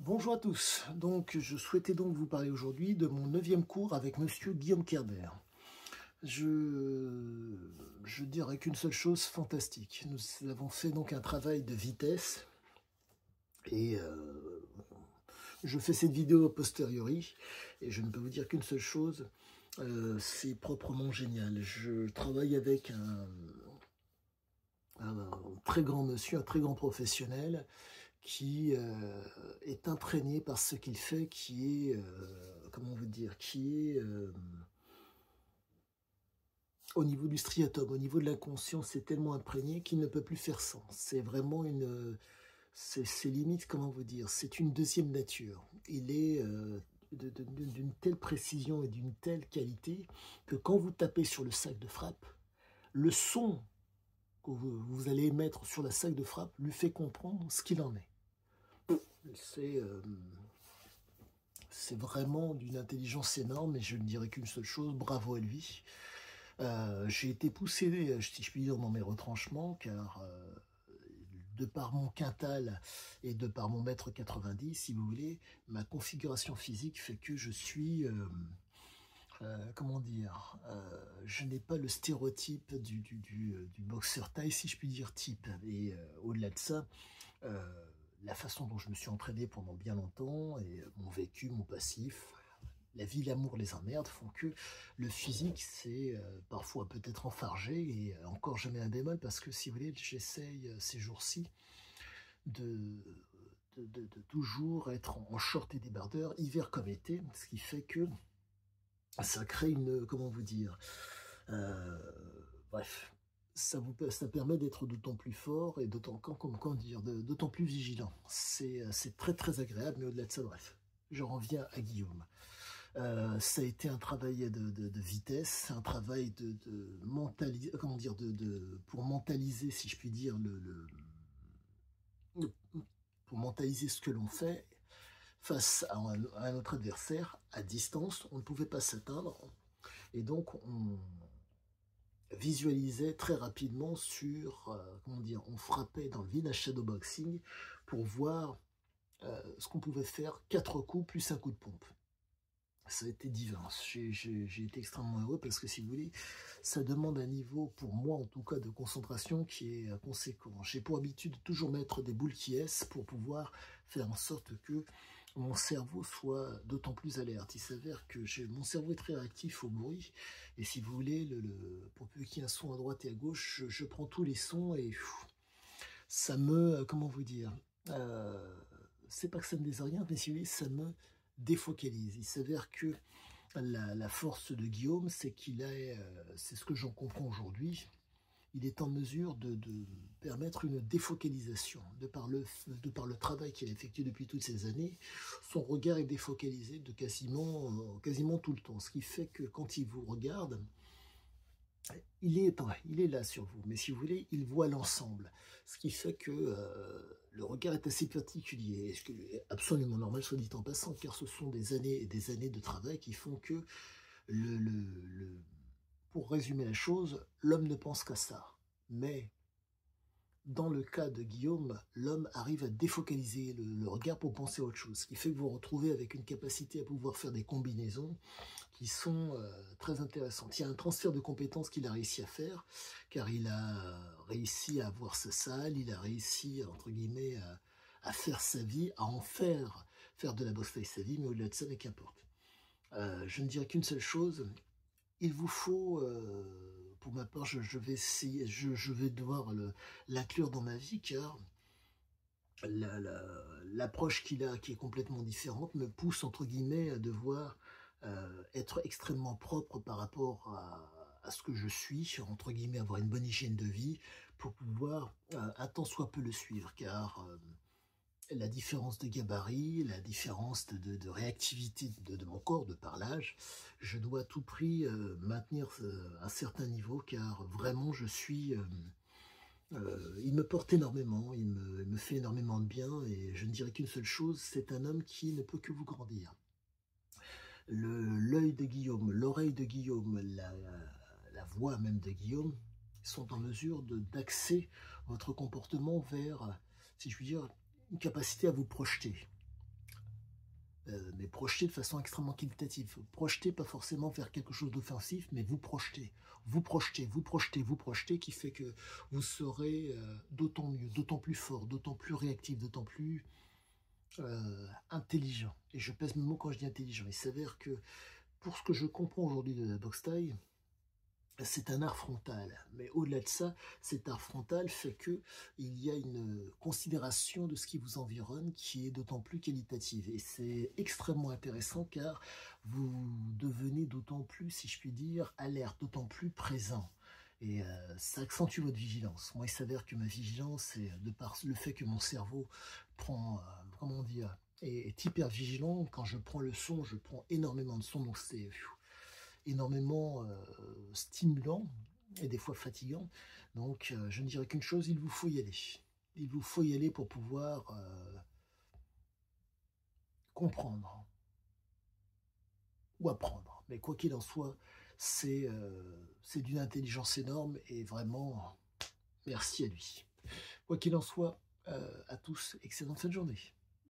Bonjour à tous, donc je souhaitais donc vous parler aujourd'hui de mon 9e cours avec monsieur Guillaume Kerber. Je dirais qu'une seule chose fantastique, nous avons fait donc un travail de vitesse et je fais cette vidéo a posteriori et je ne peux vous dire qu'une seule chose, c'est proprement génial. Je travaille avec un très grand monsieur, un très grand professionnel qui est imprégné par ce qu'il fait, qui est, comment vous dire, qui est au niveau du striatum, au niveau de l'inconscient, c'est tellement imprégné qu'il ne peut plus faire sans. C'est vraiment c'est limite, comment vous dire, c'est une deuxième nature. Il est d'une telle précision et d'une telle qualité que quand vous tapez sur le sac de frappe, le son que vous allez émettre sur la sac de frappe lui fait comprendre ce qu'il en est. C'est vraiment d'une intelligence énorme et je ne dirais qu'une seule chose, bravo à lui. J'ai été poussé, si je puis dire, dans mes retranchements, car de par mon quintal et de par mon mètre 90, si vous voulez, ma configuration physique fait que je suis, comment dire, je n'ai pas le stéréotype du boxeur taille, si je puis dire, type. Et au-delà de ça, la façon dont je me suis entraîné pendant bien longtemps, et mon vécu, mon passif, la vie, l'amour, les emmerdes font que le physique, c'est parfois peut-être enfargé, et encore jamais un bémol, parce que si vous voulez, j'essaye ces jours-ci de toujours être en short et débardeur, hiver comme été, ce qui fait que ça crée une, comment vous dire, bref, ça permet d'être d'autant plus fort et comment dire, d'autant plus vigilant. C'est très très agréable, mais au-delà de ça, bref, je reviens à Guillaume. Ça a été un travail de vitesse, un travail de mentaliser, comment dire, pour mentaliser, si je puis dire, pour mentaliser ce que l'on fait face à un autre adversaire à distance. On ne pouvait pas s'atteindre et donc on visualisait très rapidement sur, comment dire, on frappait dans le vide à shadowboxing pour voir ce qu'on pouvait faire 4 coups plus un coup de pompe. Ça a été divin. J'ai été extrêmement heureux parce que, si vous voulez, ça demande un niveau, pour moi en tout cas, de concentration qui est conséquent. J'ai pour habitude de toujours mettre des boules qui est pour pouvoir faire en sorte que mon cerveau soit d'autant plus alerte. Il s'avère que mon cerveau est très réactif au bruit et, si vous voulez, pour peu qu'il y ait un son à droite et à gauche, je prends tous les sons et ça me, comment vous dire, c'est pas que ça me désoriente, mais si vous voulez, ça me défocalise. Il s'avère que la force de Guillaume, c'est qu'il est, c'est ce que j'en comprends aujourd'hui, il est en mesure de permettre une défocalisation. De par le travail qu'il a effectué depuis toutes ces années, son regard est défocalisé de quasiment tout le temps. Ce qui fait que quand il vous regarde, il est là sur vous, mais si vous voulez, il voit l'ensemble. Ce qui fait que le regard est assez particulier, ce qui est absolument normal, soit dit en passant, car ce sont des années et des années de travail qui font que, pour résumer la chose, l'homme ne pense qu'à ça. Mais dans le cas de Guillaume, l'homme arrive à défocaliser le regard pour penser à autre chose, ce qui fait que vous vous retrouvez avec une capacité à pouvoir faire des combinaisons qui sont très intéressantes. Il y a un transfert de compétences qu'il a réussi à faire, car il a réussi à avoir sa salle, il a réussi, entre guillemets, à faire sa vie, à en faire de la boxe taille sa vie, mais au-delà de ça, mais qu'importe. Je ne dirais qu'une seule chose, il vous faut, pour ma part, je vais essayer, je vais devoir l'inclure dans ma vie, car l'approche qu'il a, qui est complètement différente, me pousse, entre guillemets, à devoir être extrêmement propre par rapport à ce que je suis, entre guillemets, avoir une bonne hygiène de vie, pour pouvoir un tant soit peu le suivre, car la différence de gabarit, la différence de réactivité de mon corps, de par l'âge, je dois à tout prix maintenir un certain niveau, car vraiment je suis... il me porte énormément, il me fait énormément de bien, et je ne dirais qu'une seule chose, c'est un homme qui ne peut que vous grandir. L'œil de Guillaume, l'oreille de Guillaume, la voix même de Guillaume sont en mesure d'axer votre comportement vers, si je puis dire, une capacité à vous projeter. mais projeter de façon extrêmement qualitative. Projeter, pas forcément faire quelque chose d'offensif, mais vous projeter. Vous projetez, vous projetez, vous projetez, qui fait que vous serez d'autant mieux, d'autant plus fort, d'autant plus réactif, d'autant plus intelligent. Et je pèse mes mots quand je dis intelligent. Il s'avère que, pour ce que je comprends aujourd'hui de la boxe thaï, c'est un art frontal, mais au-delà de ça, cet art frontal fait que il y a une considération de ce qui vous environne qui est d'autant plus qualitative. Et c'est extrêmement intéressant car vous devenez d'autant plus, si je puis dire, alerte, d'autant plus présent. Et ça accentue votre vigilance. Moi, il s'avère que ma vigilance, est, de par le fait que mon cerveau prend, comment dire, est hyper vigilant. Quand je prends le son, je prends énormément de son, donc c'est énormément stimulant et des fois fatigant. Donc, je ne dirais qu'une chose, il vous faut y aller. Il vous faut y aller pour pouvoir comprendre ou apprendre. Mais quoi qu'il en soit, c'est d'une intelligence énorme et vraiment, merci à lui. Quoi qu'il en soit, à tous, excellente fin de journée.